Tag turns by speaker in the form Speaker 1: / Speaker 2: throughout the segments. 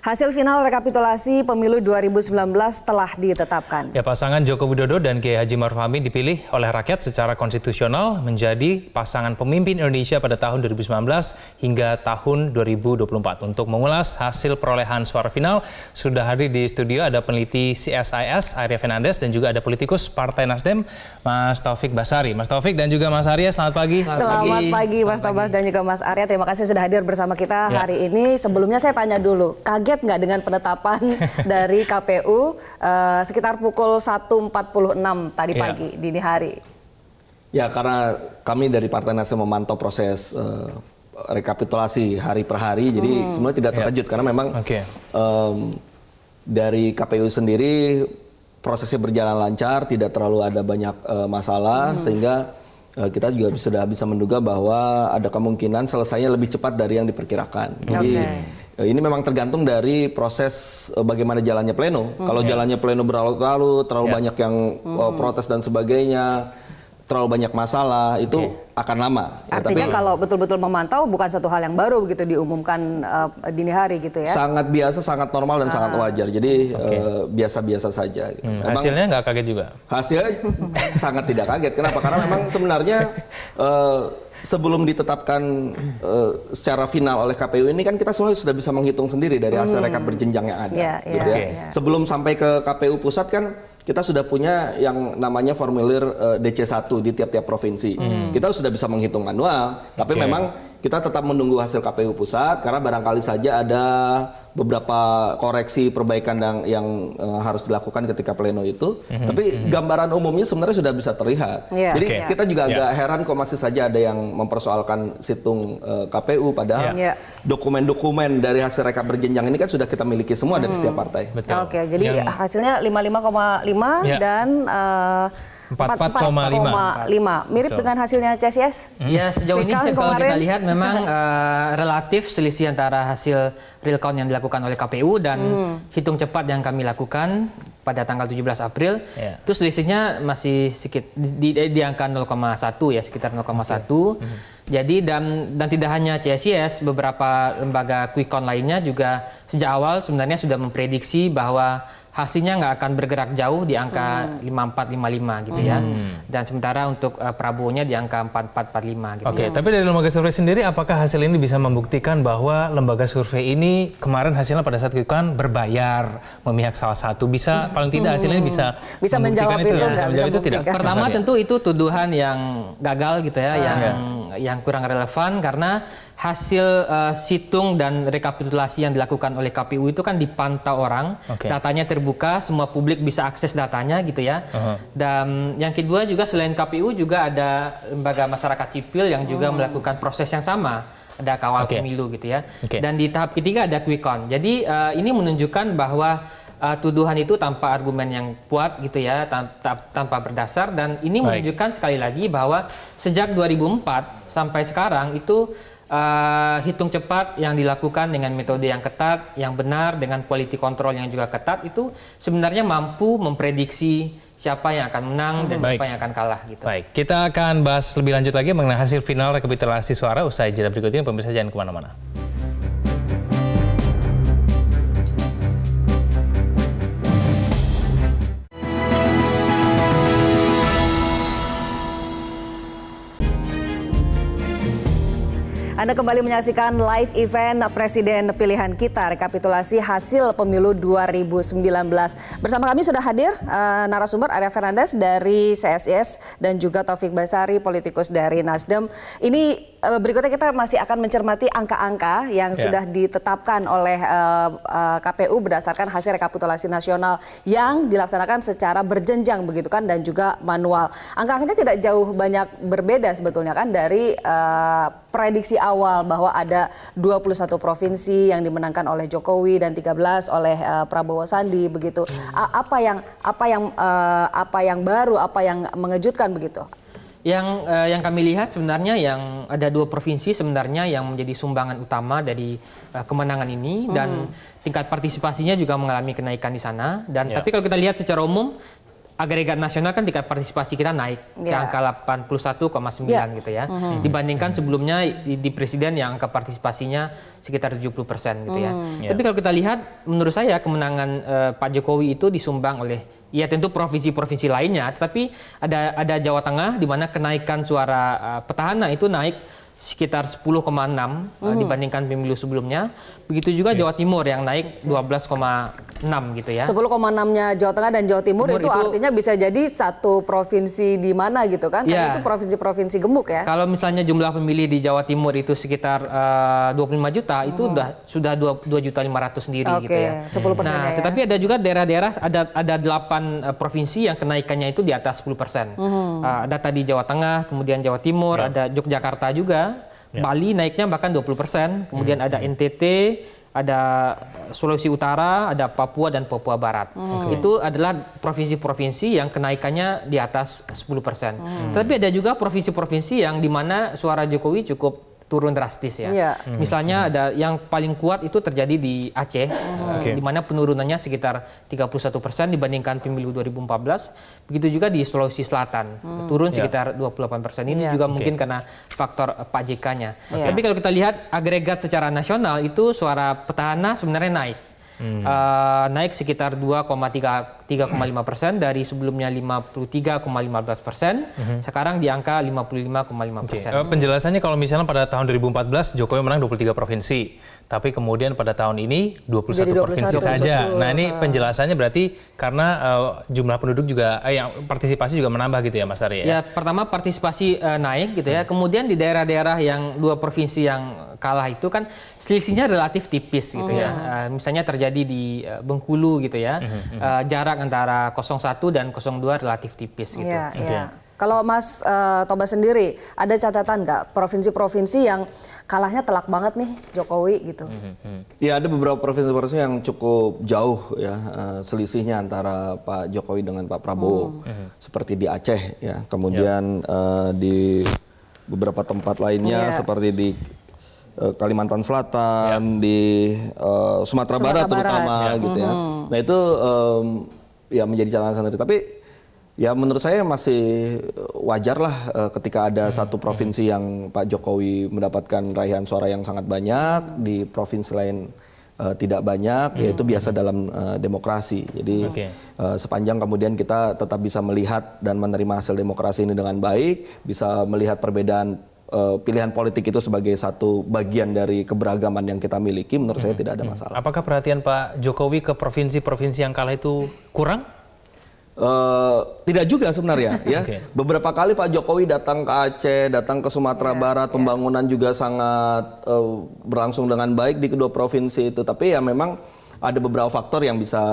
Speaker 1: Hasil final rekapitulasi pemilu 2019 telah ditetapkan.
Speaker 2: Ya, pasangan Joko Widodo dan Kiai Haji Ma'ruf Amin dipilih oleh rakyat secara konstitusional menjadi pasangan pemimpin Indonesia pada tahun 2019 hingga tahun 2024. Untuk mengulas hasil perolehan suara final, sudah hadir di studio ada peneliti CSIS Arya Fernandes dan juga ada politikus Partai Nasdem Mas Taufik Basari. Mas Taufik dan juga Mas Arya, selamat pagi.
Speaker 1: Selamat pagi Mas Tobas dan juga Mas Arya. Terima kasih sudah hadir bersama kita hari ini. Sebelumnya saya tanya dulu, kaget nggak dengan penetapan dari KPU sekitar pukul 1.46 tadi pagi dini hari?
Speaker 3: Ya, karena kami dari Partai Nasdem memantau proses rekapitulasi hari per hari, jadi sebenarnya tidak terkejut karena memang dari KPU sendiri prosesnya berjalan lancar, tidak terlalu ada banyak masalah, sehingga kita juga sudah bisa menduga bahwa ada kemungkinan selesainya lebih cepat dari yang diperkirakan. Jadi ini memang tergantung dari proses bagaimana jalannya pleno. Kalau jalannya pleno berlarut-larut, terlalu banyak yang protes dan sebagainya, terlalu banyak masalah, itu akan lama.
Speaker 1: Artinya kalau betul-betul memantau bukan satu hal yang baru begitu diumumkan dini hari gitu ya?
Speaker 3: Sangat biasa, sangat normal dan sangat wajar. Jadi biasa-biasa saja.
Speaker 2: Hasilnya nggak kaget juga?
Speaker 3: Hasilnya sangat tidak kaget. Kenapa? Karena memang sebenarnya sebelum ditetapkan secara final oleh KPU ini kan kita sebenarnya sudah bisa menghitung sendiri dari hasil rekap berjenjang yang ada. Sebelum sampai ke KPU pusat kan kita sudah punya yang namanya formulir DC1 di tiap-tiap provinsi. Kita sudah bisa menghitung manual, tapi memang kita tetap menunggu hasil KPU pusat karena barangkali saja ada beberapa koreksi perbaikan yang harus dilakukan ketika pleno itu. Tapi gambaran umumnya sebenarnya sudah bisa terlihat. Jadi kita juga agak heran kok masih saja ada yang mempersoalkan situng KPU padahal dokumen-dokumen dari hasil rekap berjenjang ini kan sudah kita miliki semua dari setiap partai.
Speaker 1: Oke, jadi hasilnya 55,5 dan 44,5. Mirip dengan hasilnya CSIS?
Speaker 4: Ya, sejauh ini kalau kita lihat memang relatif selisih antara hasil real count yang dilakukan oleh KPU dan hitung cepat yang kami lakukan pada tanggal 17 April. Itu selisihnya masih sedikit di angka 0,1 ya, sekitar 0,1. Jadi dan tidak hanya CSIS, beberapa lembaga quick count lainnya juga sejak awal sebenarnya sudah memprediksi bahwa hasilnya nggak akan bergerak jauh di angka 54-55 gitu ya. Dan sementara untuk Prabowo-nya di angka 44-45 gitu.
Speaker 2: Tapi dari lembaga survei sendiri apakah hasil ini bisa membuktikan bahwa lembaga survei ini kemarin hasilnya pada saat quick count berbayar memihak salah satu? Bisa paling tidak hasilnya bisa
Speaker 1: menjawab itu,
Speaker 2: itu tidak?
Speaker 4: Pertama tentu itu tuduhan yang gagal gitu ya, yang kurang relevan karena hasil situng dan rekapitulasi yang dilakukan oleh KPU itu kan dipantau orang, datanya terbuka, semua publik bisa akses datanya gitu ya. Dan yang kedua juga selain KPU juga ada lembaga masyarakat sipil yang juga melakukan proses yang sama, ada kawal pemilu gitu ya. Dan di tahap ketiga ada quick count. Jadi ini menunjukkan bahwa tuduhan itu tanpa argumen yang kuat gitu ya, tanpa berdasar, dan ini menunjukkan sekali lagi bahwa sejak 2004 sampai sekarang itu hitung cepat yang dilakukan dengan metode yang ketat, yang benar, dengan quality control yang juga ketat itu sebenarnya mampu memprediksi siapa yang akan menang dan siapa yang akan kalah gitu.
Speaker 2: Baik, kita akan bahas lebih lanjut lagi mengenai hasil final rekapitulasi suara usai jeda berikut ini. Pemirsa jangan kemana-mana.
Speaker 1: Anda kembali menyaksikan live event Presiden Pilihan Kita, rekapitulasi hasil pemilu 2019. Bersama kami sudah hadir narasumber Arya Fernandes dari CSIS dan juga Taufik Basari, politikus dari Nasdem. Ini berikutnya kita masih akan mencermati angka-angka yang sudah ditetapkan oleh KPU berdasarkan hasil rekapitulasi nasional yang dilaksanakan secara berjenjang begitu kan, dan juga manual. Angka-angkanya tidak jauh banyak berbeda sebetulnya kan dari prediksi awal bahwa ada 21 provinsi yang dimenangkan oleh Jokowi dan 13 oleh Prabowo Sandi begitu. Apa yang baru, apa yang mengejutkan begitu?
Speaker 4: Yang kami lihat sebenarnya yang ada 2 provinsi sebenarnya yang menjadi sumbangan utama dari kemenangan ini, dan tingkat partisipasinya juga mengalami kenaikan di sana. Dan tapi kalau kita lihat secara umum agregat nasional kan tingkat partisipasi kita naik ke angka 81,9 gitu ya. Dibandingkan sebelumnya di presiden yang angka partisipasinya sekitar 70% gitu ya. Tapi kalau kita lihat, menurut saya kemenangan Pak Jokowi itu disumbang oleh ya tentu provinsi-provinsi lainnya, tetapi ada Jawa Tengah di mana kenaikan suara petahana itu naik sekitar 10,6 dibandingkan pemilu sebelumnya. Begitu juga Jawa Timur yang naik 12,6 gitu ya.
Speaker 1: 10,6-nya Jawa Tengah dan Jawa Timur itu artinya bisa jadi satu provinsi di mana gitu kan? Karena itu provinsi-provinsi gemuk ya.
Speaker 4: Kalau misalnya jumlah pemilih di Jawa Timur itu sekitar 25 juta, itu sudah 2.500.000 sendiri gitu ya.
Speaker 1: 10%
Speaker 4: nah,
Speaker 1: ya.
Speaker 4: tetapi ada juga daerah-daerah, ada 8 provinsi yang kenaikannya itu di atas 10%. Ada tadi Jawa Tengah, kemudian Jawa Timur, ada Yogyakarta juga. Bali naiknya bahkan 20%, kemudian ada NTT, ada Sulawesi Utara, ada Papua dan Papua Barat. Itu adalah provinsi-provinsi yang kenaikannya di atas 10%. Tapi ada juga provinsi-provinsi yang di mana suara Jokowi cukup turun drastis ya. Misalnya ada yang paling kuat itu terjadi di Aceh, di mana penurunannya sekitar 31% dibandingkan pemilu 2014. Begitu juga di Sulawesi Selatan, turun sekitar 28%. Ini juga mungkin karena faktor Pak JK-nya. Tapi kalau kita lihat agregat secara nasional itu suara petahana sebenarnya naik. Naik sekitar 2,3,5% dari sebelumnya 53,15%, sekarang di angka 55,5%.
Speaker 2: Penjelasannya kalau misalnya pada tahun 2014 Jokowi menang 23 provinsi, tapi kemudian pada tahun ini 21 provinsi saja. Nah ini penjelasannya berarti karena jumlah penduduk juga, yang partisipasi juga menambah gitu ya Mas Ari ya?
Speaker 4: Ya, pertama partisipasi naik gitu ya, kemudian di daerah-daerah yang 2 provinsi yang kalah itu kan selisihnya relatif tipis gitu ya. Misalnya terjadi di Bengkulu gitu ya, jarak antara 01 dan 02 relatif tipis gitu.
Speaker 1: Kalau Mas Tobas sendiri, ada catatan nggak provinsi-provinsi yang kalahnya telak banget nih Jokowi gitu?
Speaker 3: Ya ada beberapa provinsi-provinsi yang cukup jauh ya selisihnya antara Pak Jokowi dengan Pak Prabowo. Seperti di Aceh ya, kemudian di beberapa tempat lainnya seperti di Kalimantan Selatan, di Sumatera Barat terutama gitu ya. Nah itu ya menjadi catatan sendiri. Tapi ya menurut saya masih wajar lah ketika ada satu provinsi yang Pak Jokowi mendapatkan raihan suara yang sangat banyak, di provinsi lain tidak banyak, yaitu biasa dalam demokrasi. Jadi sepanjang kemudian kita tetap bisa melihat dan menerima hasil demokrasi ini dengan baik, bisa melihat perbedaan pilihan politik itu sebagai satu bagian dari keberagaman yang kita miliki, menurut saya tidak ada masalah.
Speaker 2: Apakah perhatian Pak Jokowi ke provinsi-provinsi yang kalah itu kurang?
Speaker 3: Tidak juga sebenarnya ya. Beberapa kali Pak Jokowi datang ke Aceh, datang ke Sumatera Barat, pembangunan juga sangat berlangsung dengan baik di kedua provinsi itu. Tapi ya memang ada beberapa faktor yang bisa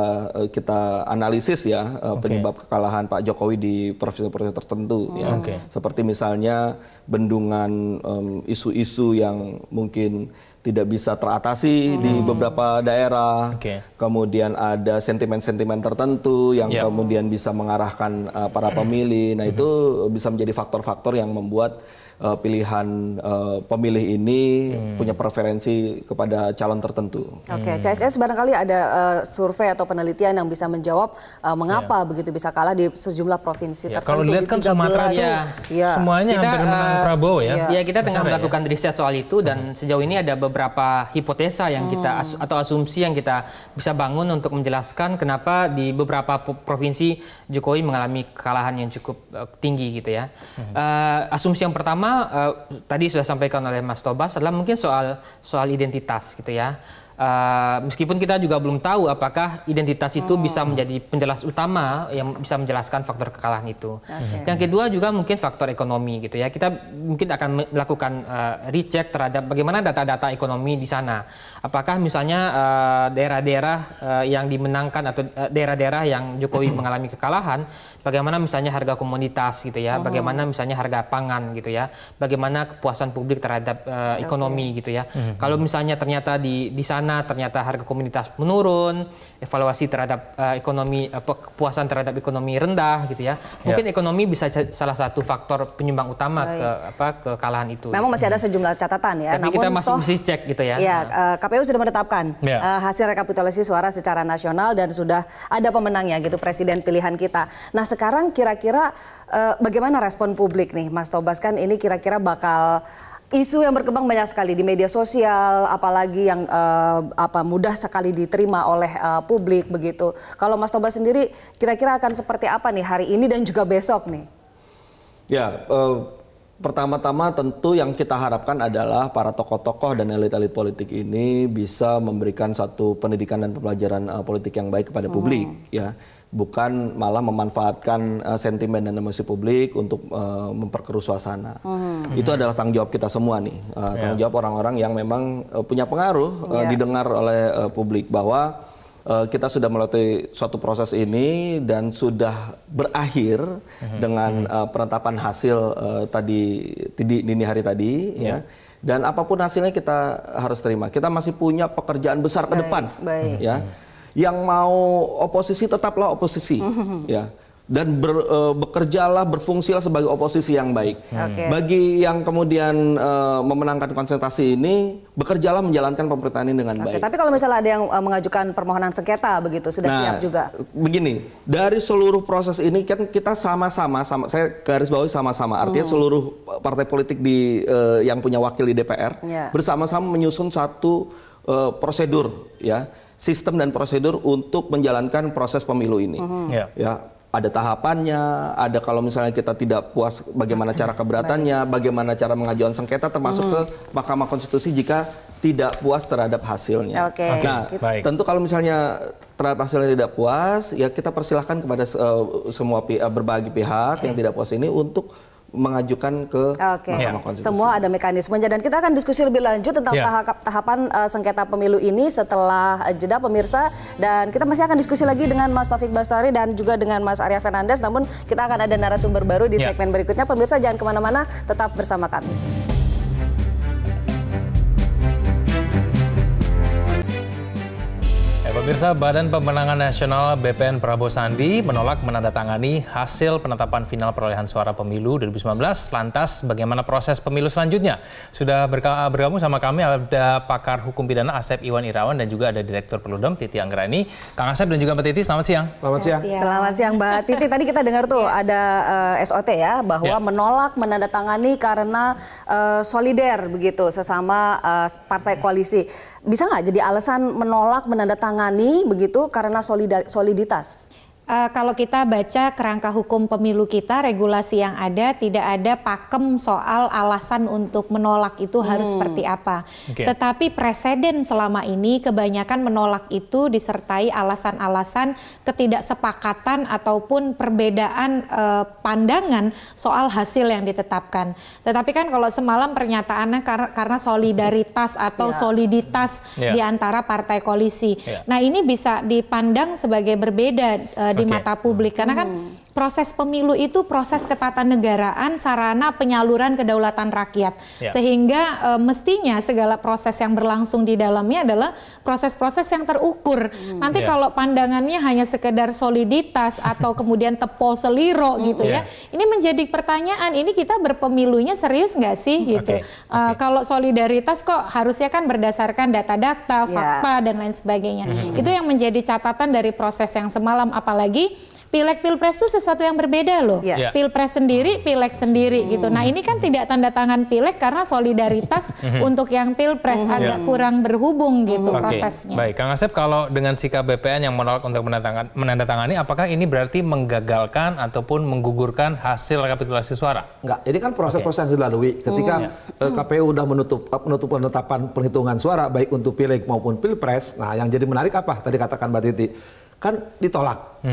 Speaker 3: kita analisis ya penyebab kekalahan Pak Jokowi di provinsi-provinsi tertentu ya. Seperti misalnya bendungan isu-isu yang mungkin tidak bisa teratasi di beberapa daerah. Kemudian ada sentimen-sentimen tertentu yang kemudian bisa mengarahkan para pemilih. Nah itu bisa menjadi faktor-faktor yang membuat pilihan pemilih ini punya preferensi kepada calon tertentu.
Speaker 1: CSS barangkali ada survei atau penelitian yang bisa menjawab mengapa begitu bisa kalah di sejumlah provinsi tertentu.
Speaker 2: Kalau dilihat kan Sumatera semuanya hampir menang Prabowo ya.
Speaker 4: Ya kita tengah melakukan riset soal itu dan sejauh ini ada beberapa hipotesa yang kita atau asumsi yang kita bisa bangun untuk menjelaskan kenapa di beberapa provinsi Jokowi mengalami kekalahan yang cukup tinggi gitu ya. Asumsi yang pertama tadi sudah sampaikan oleh Mas Tobas adalah mungkin soal identitas gitu ya. Meskipun kita juga belum tahu apakah identitas itu bisa menjadi penjelas utama yang bisa menjelaskan faktor kekalahan itu. Yang kedua juga mungkin faktor ekonomi gitu ya. Kita mungkin akan melakukan recheck terhadap bagaimana data-data ekonomi di sana. Apakah misalnya daerah-daerah yang dimenangkan atau daerah-daerah yang Jokowi mengalami kekalahan, bagaimana misalnya harga komoditas gitu ya, bagaimana misalnya harga pangan gitu ya, bagaimana kepuasan publik terhadap ekonomi gitu ya. Kalau misalnya ternyata di sana mana ternyata harga komoditas menurun, evaluasi terhadap ekonomi, kepuasan terhadap ekonomi rendah gitu ya. Mungkin ekonomi bisa salah satu faktor penyumbang utama kekalahan itu.
Speaker 1: Memang masih ada sejumlah catatan ya.
Speaker 4: Tapi
Speaker 1: namun
Speaker 4: kita masih cek gitu ya.
Speaker 1: Ya, KPU sudah menetapkan hasil rekapitulasi suara secara nasional dan sudah ada pemenangnya gitu, presiden pilihan kita. Nah, sekarang kira-kira bagaimana respon publik nih, Mas Tobas? Kan ini kira-kira bakal isu yang berkembang banyak sekali di media sosial, apalagi yang mudah sekali diterima oleh publik begitu. Kalau Mas Tobas sendiri, kira-kira akan seperti apa nih hari ini dan juga besok nih?
Speaker 3: Ya, pertama-tama tentu yang kita harapkan adalah para tokoh-tokoh dan elit-elit politik ini bisa memberikan satu pendidikan dan pembelajaran politik yang baik kepada publik, ya. Bukan malah memanfaatkan sentimen dan emosi publik untuk memperkeruh suasana. Itu adalah tanggung jawab kita semua nih, tanggung jawab orang-orang yang memang punya pengaruh didengar oleh publik, bahwa kita sudah melalui suatu proses ini dan sudah berakhir dengan penetapan hasil tadi dini hari tadi, ya. Dan apapun hasilnya kita harus terima. Kita masih punya pekerjaan besar ke depan, ya. Yang mau oposisi tetaplah oposisi, ya, dan bekerjalah, berfungsilah sebagai oposisi yang baik. Bagi yang kemudian memenangkan konsentrasi ini, bekerjalah menjalankan pemerintahan ini dengan baik.
Speaker 1: Tapi kalau misalnya ada yang mengajukan permohonan sengketa begitu, sudah siap juga?
Speaker 3: Begini, dari seluruh proses ini kan kita sama-sama, saya garis bawahi sama-sama, artinya seluruh partai politik yang punya wakil di DPR bersama-sama menyusun satu prosedur, ya. Sistem dan prosedur untuk menjalankan proses pemilu ini. Ya, ada tahapannya, ada kalau misalnya kita tidak puas bagaimana cara keberatannya, bagaimana cara mengajukan sengketa termasuk ke Mahkamah Konstitusi jika tidak puas terhadap hasilnya. Nah, tentu kalau misalnya terhadap hasilnya tidak puas, ya kita persilahkan kepada semua berbagai pihak yang tidak puas ini untuk mengajukan ke Mahkamah Konstitusi. Semua ada mekanismenya
Speaker 1: dan kita akan diskusi lebih lanjut tentang tahapan sengketa pemilu ini setelah jeda pemirsa, dan kita masih akan diskusi lagi dengan Mas Taufik Basari dan juga dengan Mas Arya Fernandes, namun kita akan ada narasumber baru di segmen berikutnya. Pemirsa jangan kemana-mana, tetap bersama kami.
Speaker 2: Pemirsa, Badan Pemenangan Nasional BPN Prabowo Sandi menolak menandatangani hasil penetapan final perolehan suara pemilu 2019. Lantas, bagaimana proses pemilu selanjutnya? Sudah bergabung sama kami ada pakar hukum pidana Asep Iwan Irawan dan juga ada Direktur Perludem Titi Anggrani. Kang Asep dan juga Mbak Titi, selamat siang.
Speaker 3: Selamat siang.
Speaker 1: Selamat siang Mbak Titi. Tadi kita dengar tuh ada SOT ya, bahwa menolak menandatangani karena solider begitu sesama partai koalisi. Bisa nggak jadi alasan menolak menandatangani begitu karena soliditas?
Speaker 5: Kalau kita baca kerangka hukum pemilu kita, regulasi yang ada, tidak ada pakem soal alasan untuk menolak itu harus seperti apa. Tetapi presiden selama ini kebanyakan menolak itu disertai alasan-alasan ketidaksepakatan ataupun perbedaan pandangan soal hasil yang ditetapkan. Tetapi kan kalau semalam pernyataannya karena solidaritas atau soliditas di antara partai koalisi. Nah, ini bisa dipandang sebagai berbeda di mata publik, karena kan proses pemilu itu proses ketatanegaraan, sarana penyaluran kedaulatan rakyat, sehingga mestinya segala proses yang berlangsung di dalamnya adalah proses-proses yang terukur. Nanti kalau pandangannya hanya sekedar soliditas atau kemudian tepo seliro gitu ya, ini menjadi pertanyaan, ini kita berpemilunya serius nggak sih gitu. Kalau solidaritas kok harusnya kan berdasarkan data-data, fakta dan lain sebagainya. Itu yang menjadi catatan dari proses yang semalam, apalagi Pileg Pilpres itu sesuatu yang berbeda loh. Pilpres sendiri, Pileg sendiri gitu. Nah, ini kan tidak tanda tangan Pileg karena solidaritas untuk yang Pilpres agak kurang berhubung gitu prosesnya.
Speaker 2: Baik, Kang Asep, kalau dengan sikap BPN yang menolak untuk menandatangani, apakah ini berarti menggagalkan ataupun menggugurkan hasil rekapitulasi suara?
Speaker 6: Enggak, ini kan proses-proses yang dilalui. Ketika KPU udah menutup penetapan perhitungan suara baik untuk Pileg maupun Pilpres. Nah, yang jadi menarik apa? Tadi katakan Mbak Titi, kan ditolak.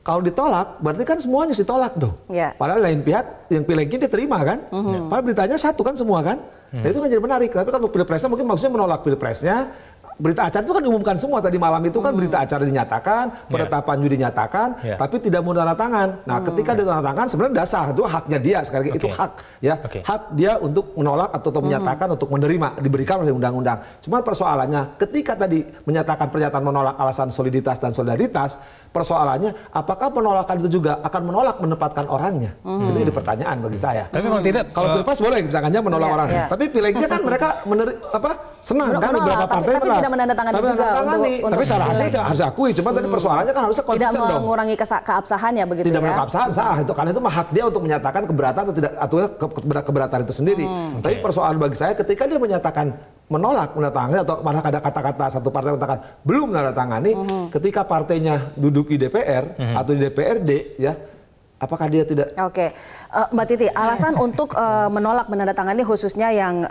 Speaker 6: Kalau ditolak, berarti kan semuanya ditolak dong. Padahal lain pihak yang Pilegnya diterima kan. Padahal beritanya satu kan semua kan. Nah, itu kan jadi menarik. Tapi kalau Pilpresnya mungkin maksudnya menolak Pilpresnya, berita acara itu kan diumumkan semua tadi malam itu kan berita acara dinyatakan, penetapan juri dinyatakan, tapi tidak mau tanda tangan. Nah, ketika dia tanda tangan sebenarnya udah sah, itu haknya dia sekali lagi itu hak ya, hak dia untuk menolak atau menyatakan untuk menerima diberikan oleh undang-undang. Cuma persoalannya ketika tadi menyatakan pernyataan menolak alasan soliditas dan solidaritas, persoalannya apakah penolakan itu juga akan menolak menempatkan orangnya? Itu jadi pertanyaan bagi saya.
Speaker 2: Tapi kalau tidak,
Speaker 6: kalau Pilpres boleh misalkannya menolak orang, tapi Pilegnya kan mereka senang kan beberapa partai
Speaker 1: tapi tidak menandatangani juga untuk
Speaker 6: tapi secara hasil saya harus akui, cuma tadi persoalannya kan harusnya konsisten dong.
Speaker 1: Tidak mengurangi keabsahannya begitu
Speaker 6: tidak
Speaker 1: ya.
Speaker 6: Tidak keabsahan sah itu karena itu hak dia untuk menyatakan keberatan atau tidak atau keberatan itu sendiri. Tapi persoalan bagi saya ketika dia menyatakan menolak menandatangani atau malah ada kata-kata satu partai mengatakan belum menandatangani ketika partainya duduk di DPR atau di DPRD ya. Apakah dia tidak?
Speaker 1: Oke, Mbak Titi, alasan untuk menolak menandatangani khususnya yang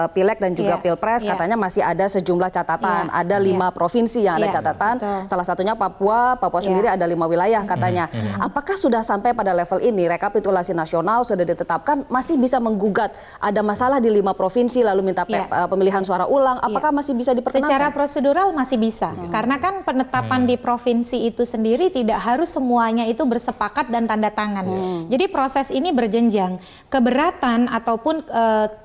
Speaker 1: Pileg dan juga Pilpres katanya masih ada sejumlah catatan. Ada 5 provinsi yang ada catatan. Salah satunya Papua sendiri ada 5 wilayah katanya. Apakah sudah sampai pada level ini rekapitulasi nasional sudah ditetapkan masih bisa menggugat ada masalah di 5 provinsi lalu minta pemilihan suara ulang? Apakah masih bisa diperkenankan?
Speaker 5: Secara prosedural masih bisa, karena kan penetapan di provinsi itu sendiri tidak harus semuanya itu bersepakat dan tanda tangan. Jadi proses ini berjenjang. Keberatan ataupun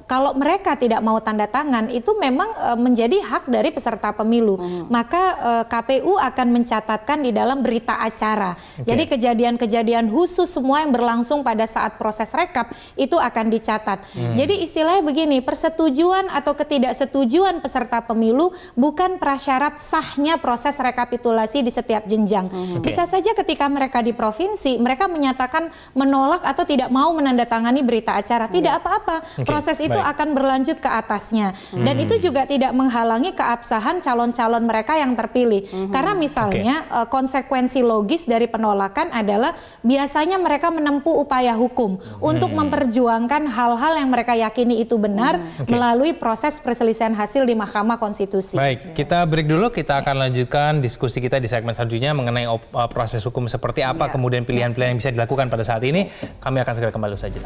Speaker 5: kalau mereka tidak mau tanda tangan itu memang menjadi hak dari peserta pemilu. Maka KPU akan mencatatkan di dalam berita acara. Jadi kejadian-kejadian khusus semua yang berlangsung pada saat proses rekap itu akan dicatat. Jadi istilahnya begini, persetujuan atau ketidaksetujuan peserta pemilu bukan prasyarat sahnya proses rekapitulasi di setiap jenjang. Bisa saja ketika mereka di provinsi mereka menyatakan menolak atau tidak mau menandatangani berita acara, tidak apa-apa. Proses itu akan berlanjut ke atasnya. Dan itu juga tidak menghalangi keabsahan calon-calon mereka yang terpilih. Karena misalnya konsekuensi logis dari penolakan adalah biasanya mereka menempuh upaya hukum untuk memperjuangkan hal-hal yang mereka yakini itu benar melalui proses perselisihan hasil di Mahkamah Konstitusi.
Speaker 2: Baik, kita break dulu, kita akan lanjutkan diskusi kita di segmen selanjutnya mengenai proses hukum seperti apa, kemudian pilihan-pilihan yang bisa dilakukan pada saat ini. Kami akan segera kembali saja.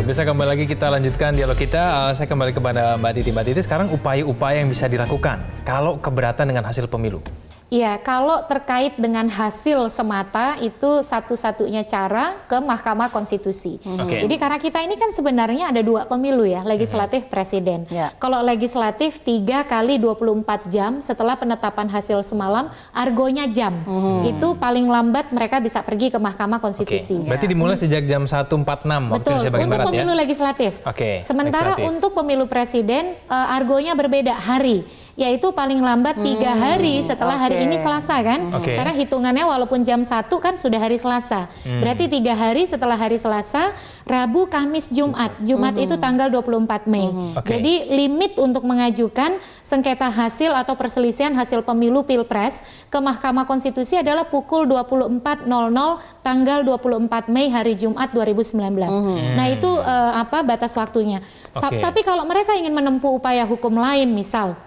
Speaker 2: Bisa kembali lagi kita lanjutkan dialog kita. Saya kembali kepada Mbak Titi. Mbak Titi, sekarang upaya-upaya yang bisa dilakukan kalau keberatan dengan hasil pemilu.
Speaker 5: Iya, kalau terkait dengan hasil semata itu satu-satunya cara ke Mahkamah Konstitusi. Jadi karena kita ini kan sebenarnya ada 2 pemilu ya, legislatif, presiden. Kalau legislatif 3 kali 24 jam setelah penetapan hasil semalam, argonya jam. Itu paling lambat mereka bisa pergi ke Mahkamah Konstitusi.
Speaker 2: Berarti dimulai sejak jam 1.46 waktu Indonesia bagian barat ya?
Speaker 5: Untuk pemilu legislatif. Sementara untuk pemilu presiden, argonya berbeda hari. Yaitu paling lambat 3 hari setelah hari ini Selasa kan? Karena hitungannya walaupun jam 1 kan sudah hari Selasa. Berarti 3 hari setelah hari Selasa, Rabu, Kamis, Jumat. Jumat itu tanggal 24 Mei. Jadi limit untuk mengajukan sengketa hasil atau perselisihan hasil pemilu Pilpres ke Mahkamah Konstitusi adalah pukul 24.00 tanggal 24 Mei hari Jumat 2019. Nah itu batas waktunya. Tapi kalau mereka ingin menempuh upaya hukum lain misal,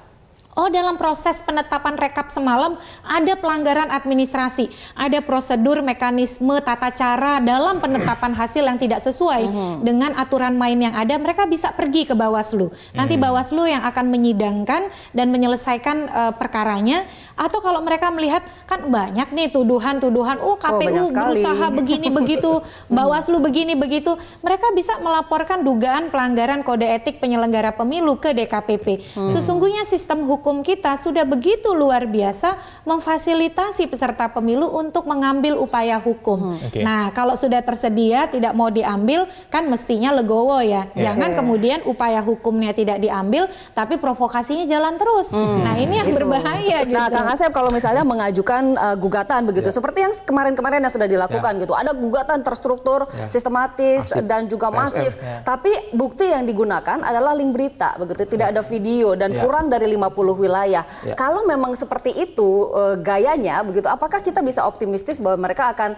Speaker 5: dalam proses penetapan rekap semalam ada pelanggaran administrasi, ada prosedur, mekanisme, tata cara dalam penetapan hasil yang tidak sesuai dengan aturan main yang ada, mereka bisa pergi ke Bawaslu. Nanti Bawaslu yang akan menyidangkan dan menyelesaikan perkaranya. Atau kalau mereka melihat kan banyak nih tuduhan-tuduhan, KPU berusaha begini begitu, Bawaslu begini begitu, mereka bisa melaporkan dugaan pelanggaran kode etik penyelenggara pemilu ke DKPP. Sesungguhnya sistem hukum kita sudah begitu luar biasa memfasilitasi peserta pemilu untuk mengambil upaya hukum. Nah, kalau sudah tersedia tidak mau diambil kan mestinya legowo ya. Jangan kemudian upaya hukumnya tidak diambil tapi provokasinya jalan terus. Nah, ini yang berbahaya gitu.
Speaker 1: Nah, Kang Asep, kalau misalnya mengajukan gugatan begitu, seperti yang kemarin-kemarin yang sudah dilakukan gitu, ada gugatan terstruktur, sistematis dan juga masif, tapi bukti yang digunakan adalah link berita begitu, tidak ada video dan kurang dari 50 wilayah. Kalau memang seperti itu gayanya begitu, apakah kita bisa optimistis bahwa mereka akan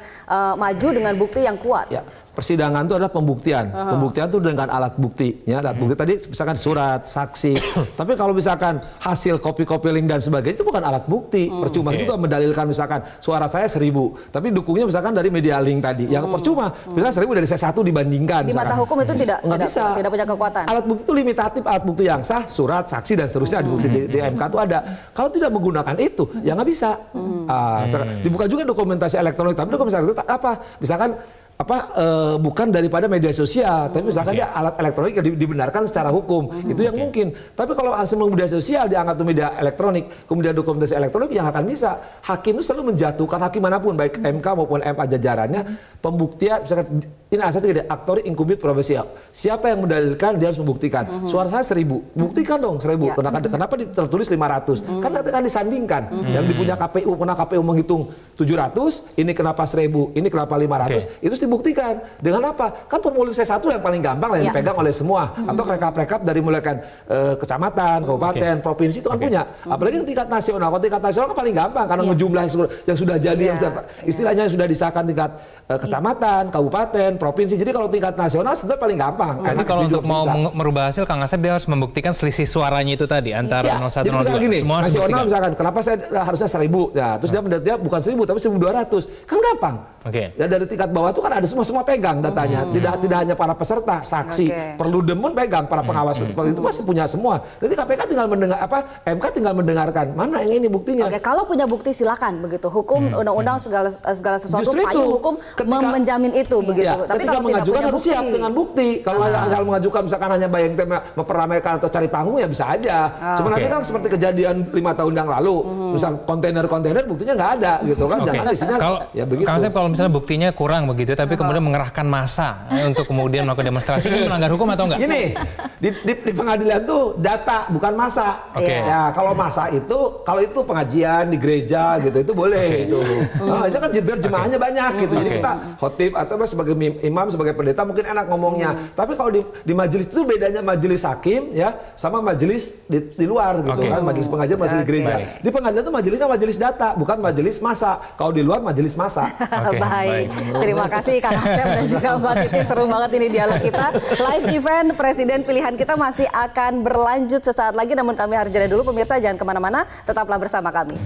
Speaker 1: maju dengan bukti yang kuat?
Speaker 6: Ya, persidangan itu adalah pembuktian. Pembuktian itu dengan alat bukti. Ya, alat bukti tadi misalkan surat, saksi. Tapi kalau misalkan hasil copy link dan sebagainya itu bukan alat bukti. Percuma juga mendalilkan misalkan suara saya 1000, tapi dukungnya misalkan dari media link tadi. Yang percuma, misalnya 1000 dari saya 1 dibandingkan.
Speaker 1: Di mata hukum itu tidak punya kekuatan.
Speaker 6: Alat bukti itu limitatif, alat bukti yang sah, surat, saksi dan seterusnya di MK itu ada. Kalau tidak menggunakan itu, ya nggak bisa. Dibuka juga dokumentasi elektronik, tapi dokumentasi elektronik apa? Misalkan bukan daripada media sosial, tapi misalkan dia alat elektronik yang dibenarkan secara hukum, itu yang mungkin. Tapi kalau semua media sosial dianggap itu media elektronik, kemudian dokumentasi elektronik, yang akan bisa hakim itu selalu menjatuhkan, hakim manapun baik MK maupun MA jajarannya, pembuktian misalkan ini asasnya gede, aktori inkubit probesial. Siapa yang mendalilkan dia harus membuktikan. Suara saya 1000, buktikan dong 1000. Kenapa tertulis 500? Kan nanti kan disandingkan. Yang dipunya KPU, pernah KPU menghitung 700, ini kenapa 1000, ini kenapa 500, itu dibuktikan. Dengan apa? Kan formulir C1 yang paling gampang yang dipegang oleh semua. Atau rekap-rekap dari mulai kan kecamatan, kabupaten, provinsi itu kan punya. Apalagi tingkat nasional. Kalau tingkat nasional kan paling gampang karena jumlah yang sudah jadi, yang istilahnya sudah disahkan tingkat kecamatan, kabupaten, provinsi. Jadi kalau tingkat nasional sebenarnya paling gampang.
Speaker 2: Jadi kalau untuk mau merubah hasil, Kang Asep dia harus membuktikan selisih suaranya itu tadi antara 01 02.
Speaker 6: Gini,
Speaker 2: semua
Speaker 6: nasional misalkan, kenapa saya harusnya 1000? Ya, terus dia bukan 1000 tapi 1200. Kan gampang. Ya dari tingkat bawah itu kan ada semua pegang datanya. Tidak hanya para peserta, saksi, perlu demun pegang, para pengawas seperti itu masih punya semua. Jadi KPK tinggal mendengar MK tinggal mendengarkan mana yang ini buktinya.
Speaker 1: Kalau punya bukti silakan begitu. Hukum, undang-undang segala sesuatu, payung hukum menjamin itu begitu. Tapi
Speaker 6: ketika
Speaker 1: kalau
Speaker 6: mengajukan
Speaker 1: tidak
Speaker 6: harus siap dengan bukti. Kalau asal mengajukan misalkan hanya bayang tema memperamaikan atau cari panggung ya bisa aja. Cuma nanti kan seperti kejadian 5 tahun yang lalu, misal kontainer buktinya nggak ada gitu kan. Jangan isinya ya begitu.
Speaker 2: Kang Asep, kalau misalnya buktinya kurang begitu, tapi kemudian mengerahkan massa untuk kemudian melakukan demonstrasi, ini melanggar hukum atau enggak?
Speaker 6: Gini, di pengadilan tuh data bukan massa. Ya kalau massa itu, kalau itu pengajian di gereja gitu itu boleh itu. Itu kan biar jemaahnya banyak gitu. Jadi kita khotib atau sebagai imam, sebagai pendeta mungkin enak ngomongnya. Tapi kalau di majelis itu bedanya majelis hakim ya sama majelis di luar gitu kan, majelis pengajian, majelis gereja. Di pengadilan itu majelisnya majelis data, bukan majelis massa. Kalau di luar majelis massa.
Speaker 1: Baik. Terima kasih Kang Asep dan juga Mbak Titi, seru banget ini dialog kita. Live event Presiden Pilihan Kita masih akan berlanjut sesaat lagi, namun kami harus jeda dulu. Pemirsa jangan kemana-mana, tetaplah bersama kami.